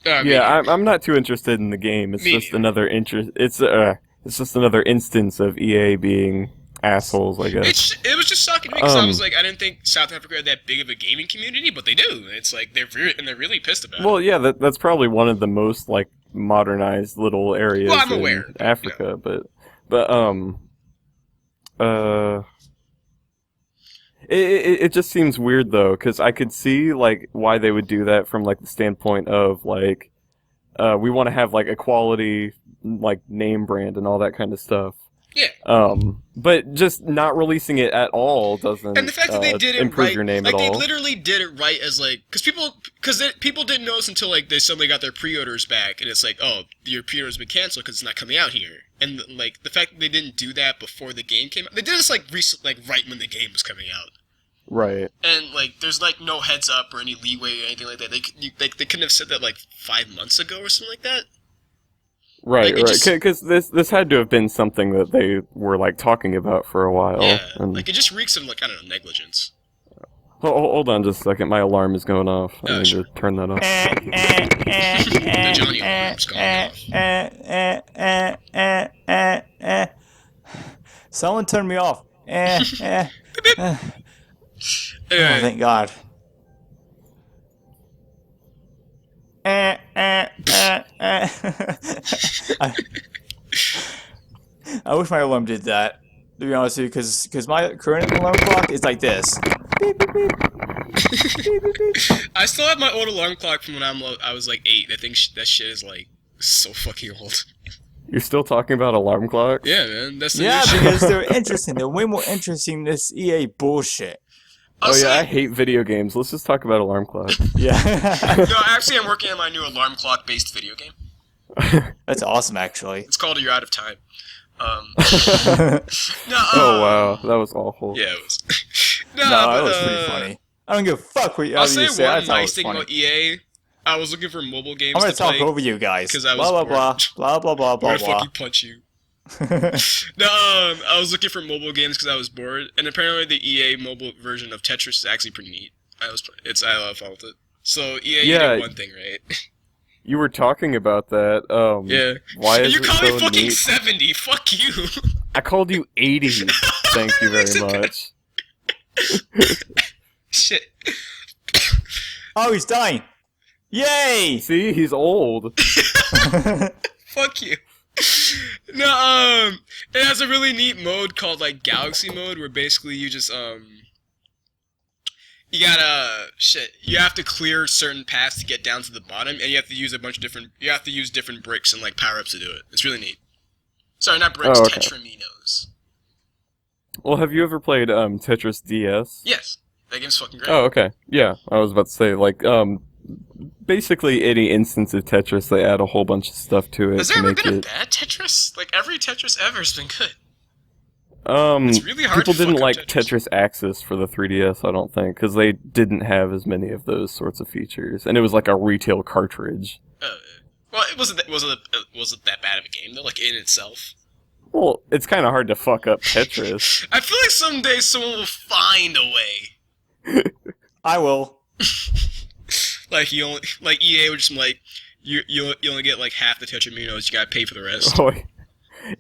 Yeah, I'm not too interested in the game. It's Me just neither. another it's just another instance of EA being assholes, I guess. It was just shocking to me because I was like, I didn't think South Africa had that big of a gaming community, but they do. It's like they're really pissed about it. Well, yeah, that's probably one of the most like modernized little areas Well, I'm in aware, Africa, but it just seems weird though, because I could see like why they would do that from like the standpoint of like we want to have like a quality like name brand and all that kind of stuff. Yeah. But just not releasing it at all doesn't And the fact that they did it improve right, your name like at they all. literally did it right as like, because people didn't notice until like they suddenly got their pre-orders back, and it's like, oh, your pre-order's been canceled because it's not coming out here. And like the fact that they didn't do that before the game came out, they did this like right when the game was coming out. Right. And like, there's like no heads up or any leeway or anything like that. They couldn't have said that like 5 months ago or something like that. Right, Like, it right. just- Because this had to have been something that they were like talking about for a while. Yeah, And like it just reeks of like I don't know negligence. hold on just a second. My alarm is going off. I Oh, need sure. to turn that off. The Johnny alarm's going off. Someone turn me off. Oh, Anyway, thank God. I wish my alarm did that, to be honest with you, because my current alarm clock is like this. Beep, beep, beep. Beep, beep, beep. I still have my old alarm clock from when I was like 8. I think that shit is like so fucking old. You're still talking about alarm clocks? Yeah, man, that's the Yeah, new shit. because they're interesting. They're way more interesting than this EA bullshit. I'll Oh yeah, I say- hate video games. Let's just talk about alarm clocks. Yeah. No, actually, I'm working on my new alarm clock based video game. That's awesome, actually. It's called You're Out of Time. No, Oh wow, that was awful. Yeah, it was. No, but, that was pretty funny. I don't give a fuck what I'll you say say. I one thought it nice was thing funny. about EA. I was looking for mobile games I'm gonna to talk play. over you guys. 'cause I Blah was blah blah bored. blah blah blah I'm blah gonna blah. fucking punch you. No, I was looking for mobile games because I was bored, and apparently the EA mobile version of Tetris is actually pretty neat. I followed it. So EA, you Yeah, did one thing right. you were talking about that. Yeah. Why And is you it call me so fucking neat? 70. Fuck you. I called you 80. Thank you very It's okay. much. Shit. Oh, he's dying. Yay! See, he's old. Fuck you. No, it has a really neat mode called like Galaxy mode, where basically you just you gotta you have to clear certain paths to get down to the bottom, and you have to use different bricks and like power ups to do it. It's really neat. Sorry, not bricks, Oh, okay. tetraminos. Well, have you ever played Tetris DS? Yes, that game's fucking great. Oh, okay. Yeah, I was about to say, like, basically any instance of Tetris, they add a whole bunch of stuff to it Has to there ever make been a it. bad Tetris? Like every Tetris ever has been good. It's really hard People to didn't fuck up like Tetris. Tetris Axis for the 3DS, I don't think, because they didn't have as many of those sorts of features, and it was like a retail cartridge. Well, it wasn't that bad of a game though, like in itself. Well, it's kind of hard to fuck up Tetris. I feel like someday someone will find a way. I will. Like EA would just be like, you only get like half the tetraminos, you gotta pay for the rest. Oh,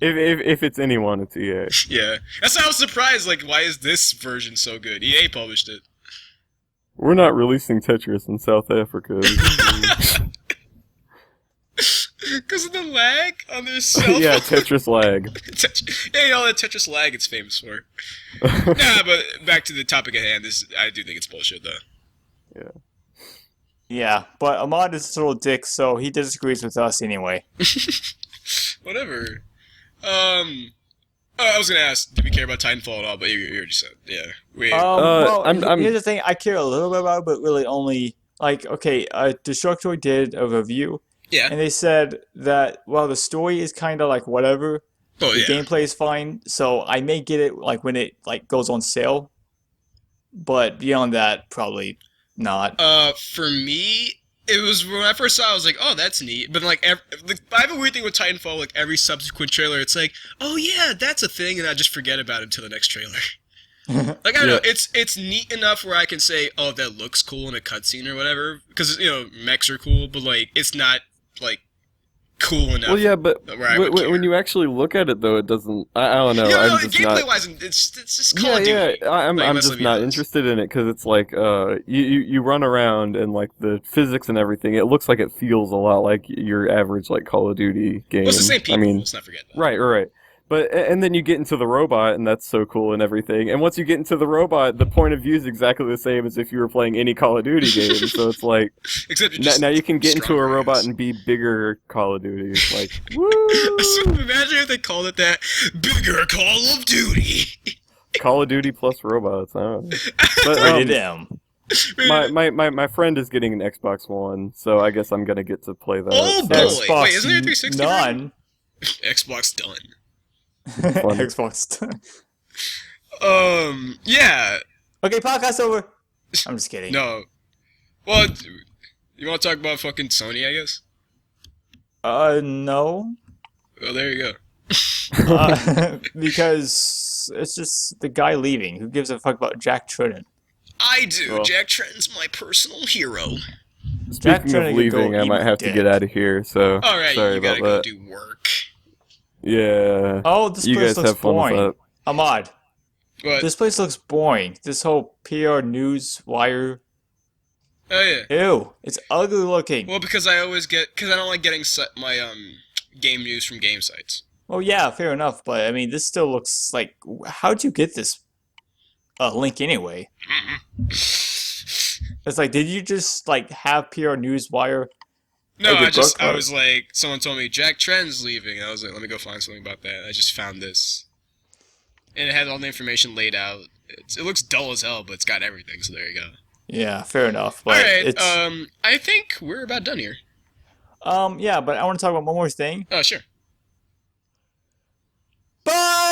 if it's anyone, it's EA. Yeah, that's why I was surprised. Like, why is this version so good? EA published it. We're not releasing Tetris in South Africa. Because of the lag on their cell phone. Yeah, Tetris lag. Yeah, you know that Tetris lag it's famous for. Nah, but back to the topic at hand. I do think it's bullshit though. Yeah. Yeah, but Ahmad is a little dick, so he disagrees with us anyway. Whatever. I was gonna ask, do we care about Titanfall at all? But you already said, yeah. Well, I'm- here's the thing. I care a little bit about it, but really only, like, okay, Destructoid did a review, Yeah. and they said that, well, the story is kind of like whatever. Oh The yeah. gameplay is fine, so I may get it, like, when it, like, goes on sale. But beyond that, probably not. For me, it was when I first saw it, I was like, oh, that's neat. But like, I have a weird thing with Titanfall. Like every subsequent trailer, it's like, oh yeah, that's a thing, and I just forget about it until the next trailer. Like I don't know, it's neat enough where I can say, oh, that looks cool in a cutscene or whatever, because mechs are cool, but like it's not like cool enough. Well, yeah, but where I would care. when you actually look at it, though, it doesn't. I don't know. Yeah, no, I'm just gameplay not. wise, it's just Call of Yeah, Duty. yeah. I'm Like, let's just be not honest. interested in it because it's like you run around and like the physics and everything. It looks like it feels a lot like your average like Call of Duty game. Well, it's the same people. I mean, Let's not forget that. right. But and then you get into the robot, and that's so cool and everything. And once you get into the robot, the point of view is exactly the same as if you were playing any Call of Duty game. So it's like Except you're just now you can get into a stronger, I robot guess. and be bigger Call of Duty. It's like woo! Imagine if they called it that. Bigger Call of Duty. Call of Duty plus robots. I don't know. But, Rated M. my friend is getting an Xbox One, so I guess I'm gonna get to play that. Oh, so- boy. Xbox Wait, isn't there 360 none. Xbox done. Xbox. Yeah. Okay, podcast over. I'm just kidding. No. Well, you want to talk about fucking Sony, I guess? No. Well, there you go. Because it's just the guy leaving. Who gives a fuck about Jack Trident? I do. Well. Jack Trenton's my personal hero. Jack Speaking Trinity of could go leaving, I eat might my have to dick. get out of here. So Alright, sorry you gotta about go that. do work. Yeah. Oh, this you place guys looks have fun boring. with Ahmad, But, this place looks boring. This whole PR news wire. oh yeah. Ew, it's ugly looking. Well, because I don't like getting my game news from game sites. Well, yeah, fair enough, but I mean, this still looks like. How'd you get this link anyway? It's like, did you just like have PR Newswire? No, Like a book I or- was like, someone told me Jack Trenton's leaving. I was like, let me go find something about that. I just found this, and it had all the information laid out. It looks dull as hell, but it's got everything. So there you go. Yeah, fair enough. All But right. it's I think we're about done here. yeah, but I want to talk about one more thing. Oh sure. Bye.